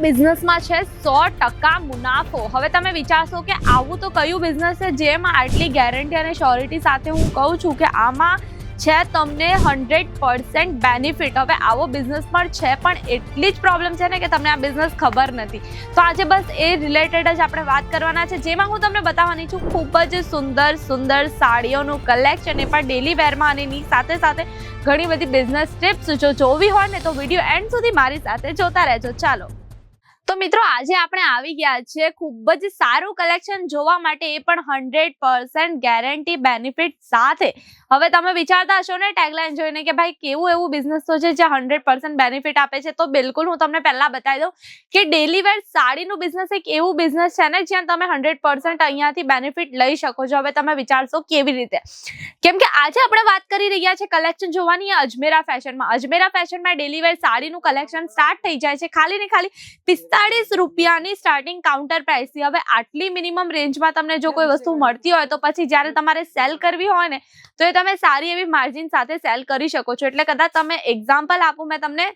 બિઝનેસમાં છે 100% મુનાફો। હવે તમે વિચારશો કે આવું તો કયું બિઝનેસ છે જેમાં આટલી ગેરંટી અને શ્યોરિટી સાથે હું કહું છું કે આમાં છે તમને 100% બેનિફિટ। હવે આવો બિઝનેસ પણ છે પણ એટલી જ પ્રોબ્લેમ છે ને કે તમને આ બિઝનેસ ખબર નથી। તો આજે બસ એ રિલેટેડ જ આપણે વાત કરવાના છે, જેમાં હું તમને બતાવવાની છું ખૂબ જ સુંદર સાડીઓનું કલેક્શન, એ પણ ડેલી વેરમાં અને એની સાથે સાથે ઘણી બધી બિઝનેસ ટિપ્સ। જો જોવી હોય ને તો વિડીયો એન્ડ સુધી મારી સાથે જોતા રહેજો। ચાલો તો મિત્રો, આજે આપણે આવી ગયા છે ખૂબ જ સારું કલેક્શન જોવા માટે, એ પણ 100% ગેરંટી બેનિફિટ સાથે। હવે તમે વિચારતા હશો ને ટેગલાઇન જોઈને કે ભાઈ કેવું એવું બિઝનેસ તો છે જે 100% બેનિફિટ આપે છે। તો બિલકુલ હું તમને પહેલા બતાવી દઉં કે ડેલી વેર સાડીનું બિઝનેસ એક એવું બિઝનેસ છે ને જ્યાં તમે 100% અહીંયાથી બેનિફિટ લઈ શકો છો। હવે તમે વિચારશો કેવી રીતે, કેમ કે આજે આપણે વાત કરી રહ્યા છે કલેક્શન જોવાની અજમેરા ફેશનમાં। અજમેરા ફેશનમાં ડેલી વેર સાડીનું કલેક્શન સ્ટાર્ટ થઈ જાય છે ખાલી ને ખાલી 45 રૂપિયાની સ્ટાર્ટિંગ કાઉન્ટર પ્રાઇસથી। હવે આટલી મિનિમમ રેન્જમાં તમને જો કોઈ વસ્તુ મળતી હોય તો પછી જ્યારે તમારે સેલ કરવી હોય ને તો એ તમે સારી એવી માર્જિન સાથે સેલ કરી શકો છો। એટલે કદાચ તમે એક્ઝામ્પલ આપું મેં તમને,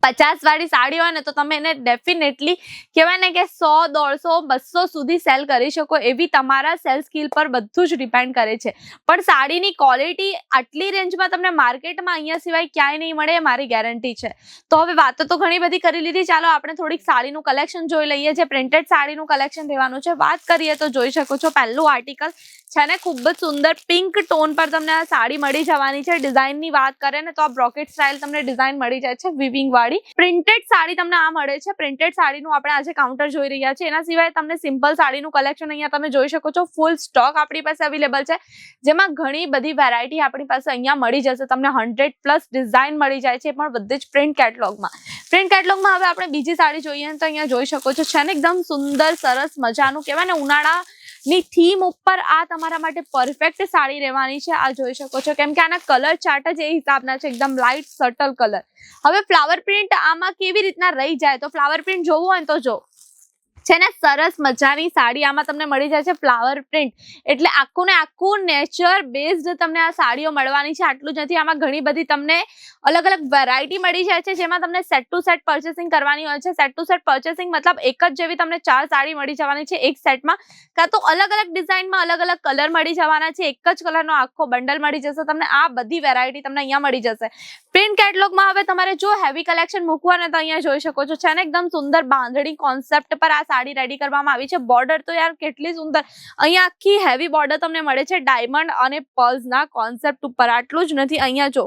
50 વાળી સાડી હોય ને તો તમે એને ડેફિનેટલી કહેવાય ને કે 100, 150, 200 સુધી સેલ કરી શકો, એવી તમારા સેલ સ્કિલ પર બધું જ ડિપેન્ડ કરે છે। પણ સાડીની ક્વોલિટી આટલી રેન્જમાં તમને માર્કેટમાં અહીંયા સિવાય ક્યાંય નહીં મળે, એ મારી ગેરંટી છે। તો હવે વાતો તો ઘણી બધી કરી લીધી, ચાલો આપણે થોડીક સાડીનું કલેક્શન જોઈ લઈએ। જે પ્રિન્ટેડ સાડીનું કલેક્શન રહેવાનું છે, વાત કરીએ તો જોઈ શકો છો પહેલું આર્ટિકલ છે ને ખૂબ જ સુંદર પિંક ટોન પર તમને આ સાડી મળી જવાની છે। ડિઝાઇનની વાત કરીએ ને તો આ બ્રોકેટ સ્ટાઇલ તમને ડિઝાઇન મળી જાય છે વિવિંગ વાળી। પ્રિન્ટેડ સાડી તમને આ મળે છે। પ્રિન્ટેડ સાડીનું આપણે આજે કાઉન્ટર જોઈ રહ્યા છે। એના સિવાય તમને સિમ્પલ સાડીનું કલેક્શન અહીંયા તમે જોઈ શકો છો, ફૂલ સ્ટોક આપણી પાસે અવેલેબલ છે, જેમાં ઘણી બધી વેરાયટી આપણી પાસે અહીંયા મળી જશે। તમને 100+ ડિઝાઇન મળી જાય છે, પણ બધી જ પ્રિન્ટ કેટલોગમાં। પ્રિન્ટ કેટલોગમાં હવે આપણે બીજી સાડી જોઈએ તો અહીંયા જોઈ શકો છો છે ને એકદમ સુંદર સરસ મજાનું કહેવાય ને ઉનાળાની થીમ ઉપર આ તમારા માટે પરફેક્ટ સાડી રહેવાની છે। આ જોઈ શકો છો, કેમ કે આના કલર ચાર્ટ જ એ હિસાબના છે, એકદમ લાઇટ સટલ કલર। હવે ફ્લાવર પ્રિન્ટ આમાં કેવી રીતના રહી જાય, તો ફ્લાવર પ્રિન્ટ જોવું હોય તો જો છે ને સરસ મજાની સાડી આમાં તમને મળી જાય છે ફ્લાવર પ્રિન્ટ, એટલે આખું ને આખું નેચર બેઝડ તમને આ સાડીઓ મળવાની છે। આટલું જ નથી, આમાં ઘણી બધી તમને અલગ અલગ વેરાયટી મળી જાય છે, જેમાં તમને સેટ ટુ સેટ પરચેસિંગ કરવાની હોય છે। સેટ ટુ સેટ પરચેસિંગ મતલબ એક જ જેવી તમને 4 સાડી મળી જવાની છે એક સેટમાં, કાં તો અલગ અલગ ડિઝાઇનમાં અલગ અલગ કલર મળી જવાના છે, એક જ કલરનો આખો બંડલ મળી જશે તમને। આ બધી વેરાયટી તમને અહીંયા મળી જશે। પ્રિન્ટ કેટલોગમાં હવે તમારે જો હેવી કલેક્શન મૂકવા ને તો અહીંયા જોઈ શકો છો છે ને એકદમ સુંદર બાંધણી કોન્સેપ્ટ પર આ સાડી રેડી કરવામાં આવી છે। બોર્ડર તો યાર કેટલી સુંદર, અહીંયા આખી હેવી બોર્ડર તમને મળે છે ડાયમંડ અને પર્લ્સના કોન્સેપ્ટ ઉપર। આટલું જ નથી, અહીંયા જો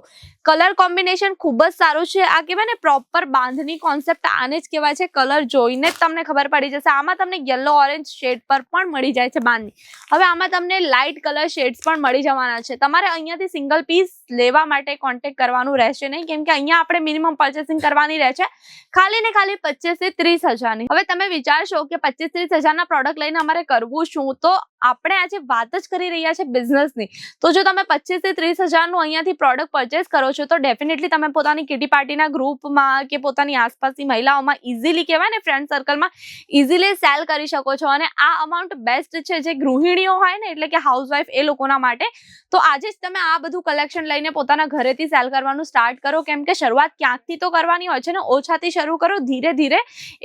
કલર કોમ્બિનેશન ખૂબ જ સારું છે। આ કહેવાય ને પ્રોપર બાંધણી કોન્સેપ્ટ આને જ કહેવાય છે। કલર જોઈને જ તમને ખબર પડી જશે। આમાં તમને યલો ઓરેન્જ શેડ પર પણ મળી જાય છે બાંધણી। હવે આમાં તમને લાઇટ કલર શેડ્સ પણ મળી જવાના છે। તમારે અહીંયાથી સિંગલ પીસ લેવા માટે કોન્ટેક્ટ કરવાનું રહેશે નહીં, કેમ કે અહીંયા આપણે મિનિમમ પરચેસિંગ કરવાની રહે છે ખાલી ને ખાલી 25 થી 30 હજારની। હવે તમે વિચારશો કે 25-30 હજારના પ્રોડક્ટ લઈને અમારે કરવું શું, તો આપણે આજે વાત જ કરી રહ્યા છે બિઝનેસની। તો જો તમે 25 થી 30 હજારનું અહીંયાથી પ્રોડક્ટ પરચેસ કરો છો તો ડેફિનેટલી તમે પોતાની કિટી પાર્ટીના ગ્રુપમાં કે પોતાની આસપાસની મહિલાઓમાં ઇઝીલી કહેવાય ને ફ્રેન્ડ સર્કલમાં ઇઝીલી સેલ કરી શકો છો। અને આ અમાઉન્ટ બેસ્ટ છે જે ગૃહિણીઓ હોય ને, એટલે કે હાઉસવાઇફ, એ લોકોના માટે। તો આજે જ તમે આ બધું કલેક્શન લઈને પોતાના ઘરેથી સેલ કરવાનું સ્ટાર્ટ કરો, કેમ કે શરૂઆત ક્યાંકથી તો કરવાની હોય છે ને, ઓછાથી શરૂ કરો, ધીરે ધીરે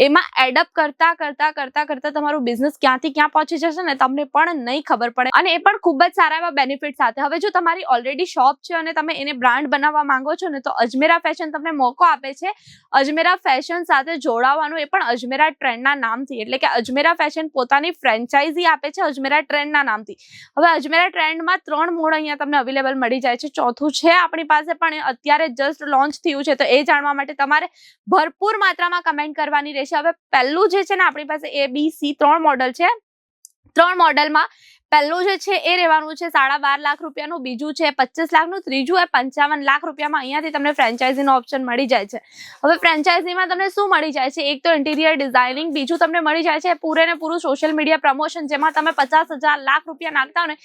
એમાં એડઅપ કરતા તમારું બિઝનેસ ક્યાંથી ક્યાં પહોંચી જશે ને તમને પણ નહીં ખબર પડે, અને એ પણ ખૂબ જ સારા એવા બેનિફિટ સાથે। હવે જો તમારી ઓલરેડી શોપ છે અને તમે એને બ્રાન્ડ બનાવવા માંગો છો ને, તો અજમેરા ફેશન તમને મોકો આપે છે અજમેરા ફેશન સાથે જોડાવાનું, એ પણ અજમેરા ટ્રેન્ડના નામથી। એટલે કે અજમેરા ફેશન પોતાની ફ્રેન્ચાઇઝી આપે છે અજમેરા ટ્રેન્ડના નામથી। હવે અજમેરા ટ્રેન્ડમાં 3 મોડ અહીંયા તમને અવેલેબલ મળી જાય છે, ચોથું છે આપણી પાસે પણ અત્યારે જસ્ટ લોન્ચ થયું છે। તો એ જાણવા માટે તમારે ભરપૂર માત્રામાં કમેન્ટ કરવાની રહેશે। હવે પહેલું જે છે ને આપણી પાસે A, B, C 3 મોડલ છે। 3 મોડલમાં પહેલું જે છે એ રહેવાનું છે 12.5 લાખ રૂપિયાનું, બીજું છે 25 લાખનું, ત્રીજું એ 55 લાખ રૂપિયામાં અહીંયાથી તમને ફ્રેન્ચાઇઝીનો ઓપ્શન મળી જાય છે। હવે ફ્રેન્ચાઇઝીમાં તમને શું મળી જાય છે, એક તો ઇન્ટિરિયર ડિઝાઇનિંગ, બીજું તમને મળી જાય છે પૂરે ને પૂરું સોશિયલ મીડિયા પ્રમોશન, જેમાં તમે 50,000 લાખ રૂપિયા નાખતા હો ને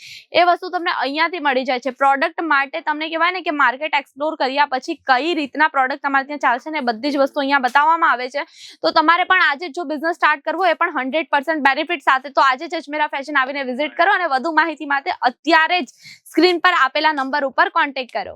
એ વસ્તુ તમને અહીંયાથી મળી જાય છે। પ્રોડક્ટ માટે તમને કહેવાય ને કે માર્કેટ એક્સપ્લોર કર્યા પછી કઈ રીતના પ્રોડક્ટ તમારે ત્યાં ચાલશે ને બધી જ વસ્તુ અહીંયા બતાવવામાં આવે છે। તો તમારે પણ આજે જો બિઝનેસ સ્ટાર્ટ કરવો એ પણ 100% બેનિફિટ સાથે, તો આજે જ અજમેરા ફેશન આવીને વિઝિટ કરો અને વધુ માહિતી માટે અત્યારે જ સ્ક્રીન પર આપેલા નંબર ઉપર કોન્ટેક્ટ કરો।